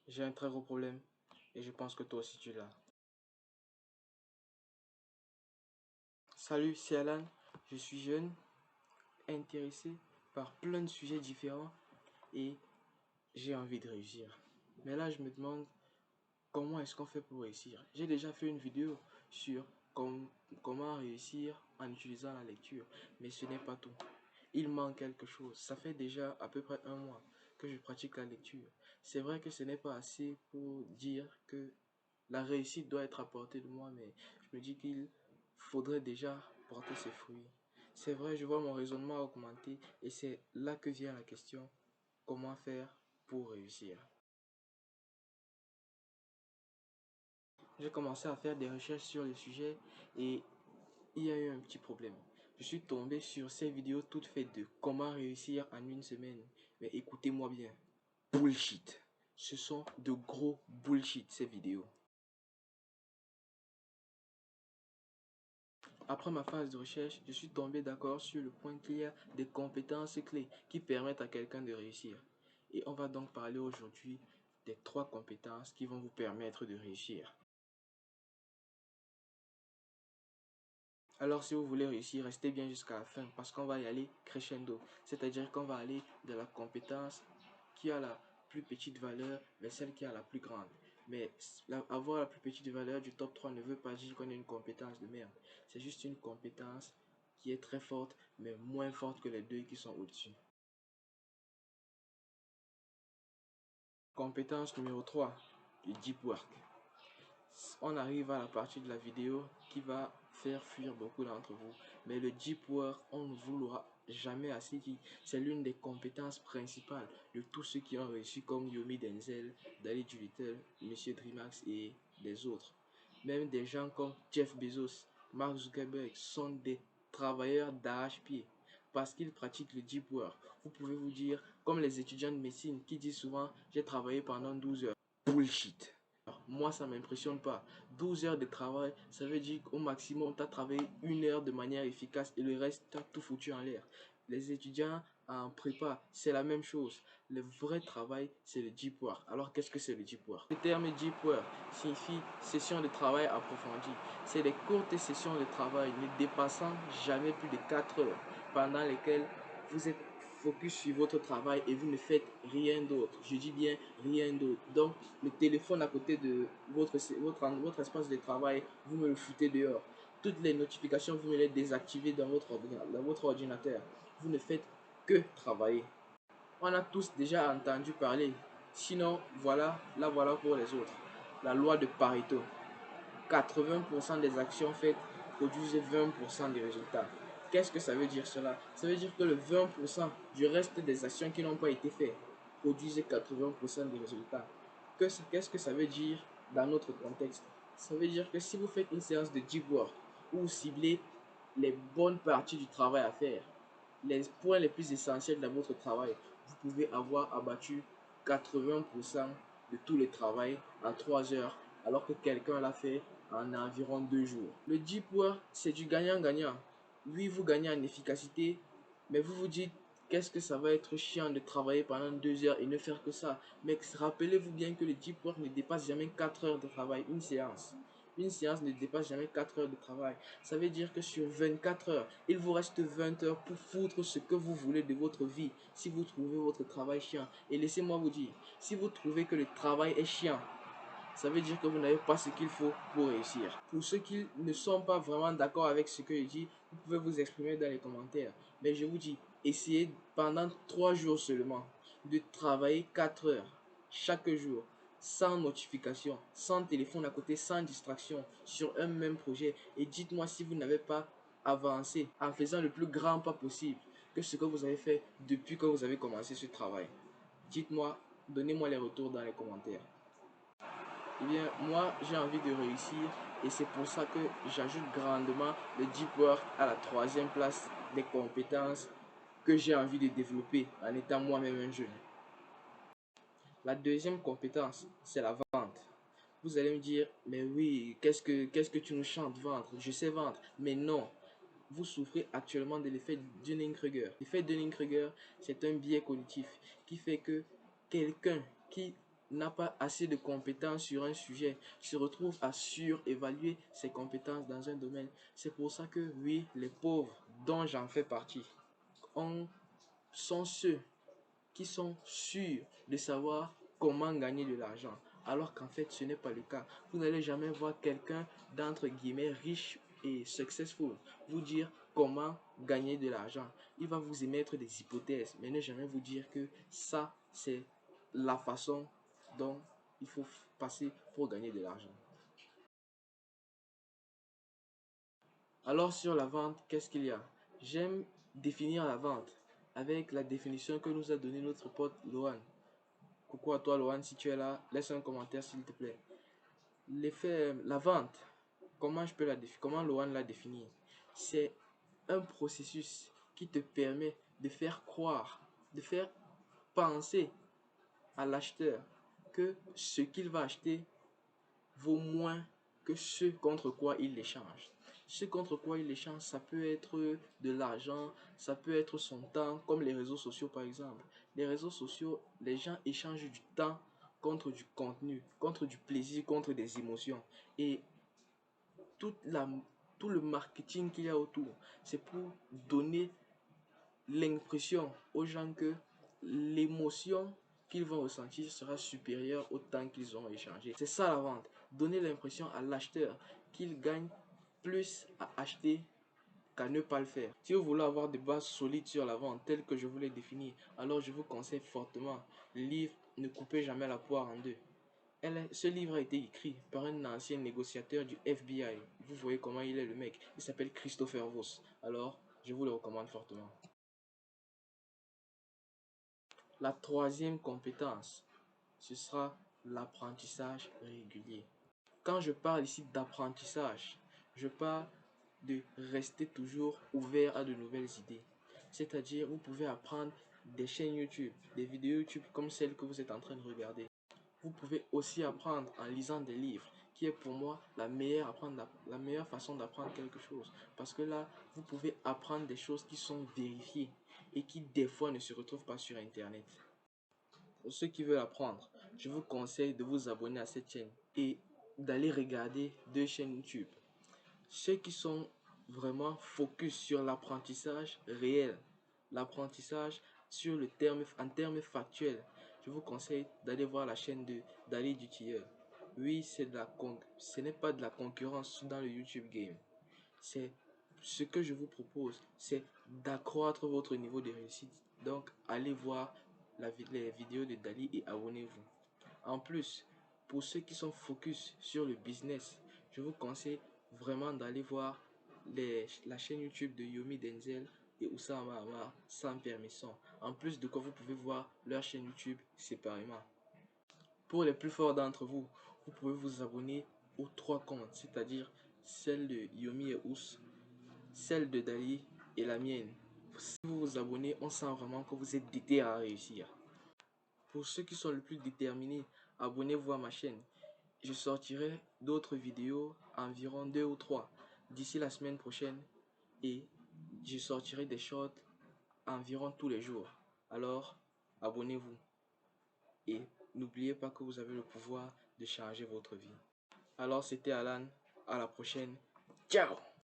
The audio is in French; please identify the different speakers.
Speaker 1: J'ai un très gros problème et je pense que toi aussi tu l'as. Salut, c'est Alan. Je suis jeune, intéressé par plein de sujets différents et j'ai envie de réussir. Mais là, je me demande comment est-ce qu'on fait pour réussir. J'ai déjà fait une vidéo sur comment réussir en utilisant la lecture, mais ce n'est pas tout. Il manque quelque chose. Ça fait déjà à peu près un mois que je pratique la lecture. C'est vrai que ce n'est pas assez pour dire que la réussite doit être à portée de moi, mais je me dis qu'il faudrait déjà porter ses fruits. C'est vrai, je vois mon raisonnement augmenter et c'est là que vient la question, comment faire pour réussir? J'ai commencé à faire des recherches sur le sujet et il y a eu un petit problème. Je suis tombé sur ces vidéos toutes faites de comment réussir en une semaine. Mais écoutez-moi bien, bullshit. Ce sont de gros bullshit ces vidéos. Après ma phase de recherche, je suis tombé d'accord sur le point qu'il y a des compétences clés qui permettent à quelqu'un de réussir. Et on va donc parler aujourd'hui des 3 compétences qui vont vous permettre de réussir. Alors si vous voulez réussir, restez bien jusqu'à la fin parce qu'on va y aller crescendo. C'est-à-dire qu'on va aller de la compétence qui a la plus petite valeur vers celle qui a la plus grande. Mais avoir la plus petite valeur du top 3 ne veut pas dire qu'on a une compétence de merde. C'est juste une compétence qui est très forte, mais moins forte que les deux qui sont au-dessus. Compétence numéro 3, le deep work. On arrive à la partie de la vidéo qui va faire fuir beaucoup d'entre vous. Mais le deep work, on ne vous l'aura jamais assez dit. C'est l'une des compétences principales de tous ceux qui ont réussi comme Yomi Denzel, Dali Doolittle, Monsieur Dreamax et des autres. Même des gens comme Jeff Bezos, Mark Zuckerberg sont des travailleurs d'arrache-pied parce qu'ils pratiquent le deep work. Vous pouvez vous dire, comme les étudiants de médecine qui disent souvent, j'ai travaillé pendant 12 heures. Bullshit. Moi, ça ne m'impressionne pas. 12 heures de travail, ça veut dire qu'au maximum, tu as travaillé 1 heure de manière efficace et le reste, tu as tout foutu en l'air. Les étudiants en prépa, c'est la même chose. Le vrai travail, c'est le deep work. Alors, qu'est-ce que c'est le deep work? Le terme deep work signifie session de travail approfondie. C'est des courtes sessions de travail ne dépassant jamais plus de 4 heures pendant lesquelles vous êtes focus sur votre travail et vous ne faites rien d'autre. Je dis bien rien d'autre. Donc, le téléphone à côté de votre espace de travail, vous me le foutez dehors. Toutes les notifications, vous me les désactivez dans votre ordinateur. Vous ne faites que travailler. On a tous déjà entendu parler. Sinon, voilà, là voilà pour les autres. La loi de Pareto. 80% des actions faites produisent 20% des résultats. Qu'est-ce que ça veut dire cela? Ça veut dire que le 20% du reste des actions qui n'ont pas été faites produisent 80% des résultats. Qu'est-ce que ça veut dire dans notre contexte? Ça veut dire que si vous faites une séance de deep work où vous ciblez les bonnes parties du travail à faire, les points les plus essentiels dans votre travail, vous pouvez avoir abattu 80% de tout le travail en 3 heures alors que quelqu'un l'a fait en environ 2 jours. Le deep work, c'est du gagnant-gagnant. Oui, vous gagnez en efficacité, mais vous vous dites qu'est-ce que ça va être chiant de travailler pendant 2 heures et ne faire que ça. Mais rappelez-vous bien que le deep work ne dépasse jamais 4 heures de travail, une séance. Une séance ne dépasse jamais 4 heures de travail. Ça veut dire que sur 24 heures, il vous reste 20 heures pour foutre ce que vous voulez de votre vie si vous trouvez votre travail chiant. Et laissez-moi vous dire, si vous trouvez que le travail est chiant, ça veut dire que vous n'avez pas ce qu'il faut pour réussir. Pour ceux qui ne sont pas vraiment d'accord avec ce que je dis, vous pouvez vous exprimer dans les commentaires. Mais je vous dis, essayez pendant 3 jours seulement de travailler 4 heures chaque jour, sans notification, sans téléphone à côté, sans distraction, sur un même projet. Et dites-moi si vous n'avez pas avancé en faisant le plus grand pas possible que ce que vous avez fait depuis que vous avez commencé ce travail. Dites-moi, donnez-moi les retours dans les commentaires. Eh bien, moi, j'ai envie de réussir et c'est pour ça que j'ajoute grandement le deep work à la 3e place des compétences que j'ai envie de développer en étant moi-même un jeune. La 2e compétence, c'est la vente. Vous allez me dire, mais oui, qu'est-ce que tu nous chantes vendre? Je sais vendre, mais non. Vous souffrez actuellement de l'effet Dunning-Kruger. L'effet Dunning-Kruger, c'est un biais cognitif qui fait que quelqu'un qui n'a pas assez de compétences sur un sujet, se retrouve à surévaluer ses compétences dans un domaine. C'est pour ça que oui, les pauvres, dont j'en fais partie, sont ceux qui sont sûrs de savoir comment gagner de l'argent. Alors qu'en fait, ce n'est pas le cas. Vous n'allez jamais voir quelqu'un d'entre guillemets riche et successful vous dire comment gagner de l'argent. Il va vous émettre des hypothèses, mais ne jamais vous dire que ça, c'est la façon dont il faut passer pour gagner de l'argent. Alors sur la vente, qu'est-ce qu'il y a? J'aime définir la vente avec la définition que nous a donnée notre pote Lohan. Coucou à toi Lohan, si tu es là, laisse un commentaire s'il te plaît. L'effet, la vente, comment Lohan l'a défini? C'est un processus qui te permet de faire croire, de faire penser à l'acheteur que ce qu'il va acheter vaut moins que ce contre quoi il l'échange. Ce contre quoi il l'échange, ça peut être de l'argent, ça peut être son temps, comme les réseaux sociaux par exemple. Les réseaux sociaux, les gens échangent du temps contre du contenu, contre du plaisir, contre des émotions. Et toute la, tout le marketing qu'il y a autour, c'est pour donner l'impression aux gens que l'émotion qu'ils vont ressentir sera supérieure au temps qu'ils ont échangé. C'est ça la vente. Donner l'impression à l'acheteur qu'il gagne plus à acheter qu'à ne pas le faire. Si vous voulez avoir des bases solides sur la vente telles que je vous l'ai défini, alors je vous conseille fortement le livre Ne coupez jamais la poire en deux. Ce livre a été écrit par un ancien négociateur du FBI. Vous voyez comment il est le mec. Il s'appelle Christopher Voss. Alors, je vous le recommande fortement. La troisième compétence, ce sera l'apprentissage régulier. Quand je parle ici d'apprentissage, je parle de rester toujours ouvert à de nouvelles idées. C'est-à-dire, vous pouvez apprendre des chaînes YouTube, des vidéos YouTube comme celle que vous êtes en train de regarder. Vous pouvez aussi apprendre en lisant des livres, qui est pour moi la meilleure façon d'apprendre quelque chose. Parce que là, vous pouvez apprendre des choses qui sont vérifiées et qui des fois ne se retrouvent pas sur Internet. Pour ceux qui veulent apprendre, je vous conseille de vous abonner à cette chaîne et d'aller regarder deux chaînes YouTube. Ceux qui sont vraiment focus sur l'apprentissage réel, l'apprentissage sur le terme, en termes factuels, je vous conseille d'aller voir la chaîne de Dali du Tilleul. Oui, ce n'est pas de la concurrence dans le YouTube game. C'est ce que je vous propose, c'est d'accroître votre niveau de réussite. Donc, allez voir les vidéos de Dali et abonnez-vous. En plus, pour ceux qui sont focus sur le business, je vous conseille vraiment d'aller voir la chaîne YouTube de Yomi Denzel et Oussama Amar sans permission. En plus de quoi, vous pouvez voir leur chaîne YouTube séparément. Pour les plus forts d'entre vous, vous pouvez vous abonner aux 3 comptes, c'est-à-dire celle de Yomi et Ous, celle de Dali et la mienne. Si vous vous abonnez, on sent vraiment que vous êtes déter à réussir. Pour ceux qui sont le plus déterminés, abonnez-vous à ma chaîne. Je sortirai d'autres vidéos, environ 2 ou 3, d'ici la semaine prochaine. Et je sortirai des shorts environ tous les jours. Alors, abonnez-vous. Et n'oubliez pas que vous avez le pouvoir de changer votre vie. Alors, c'était Alan. À la prochaine. Ciao!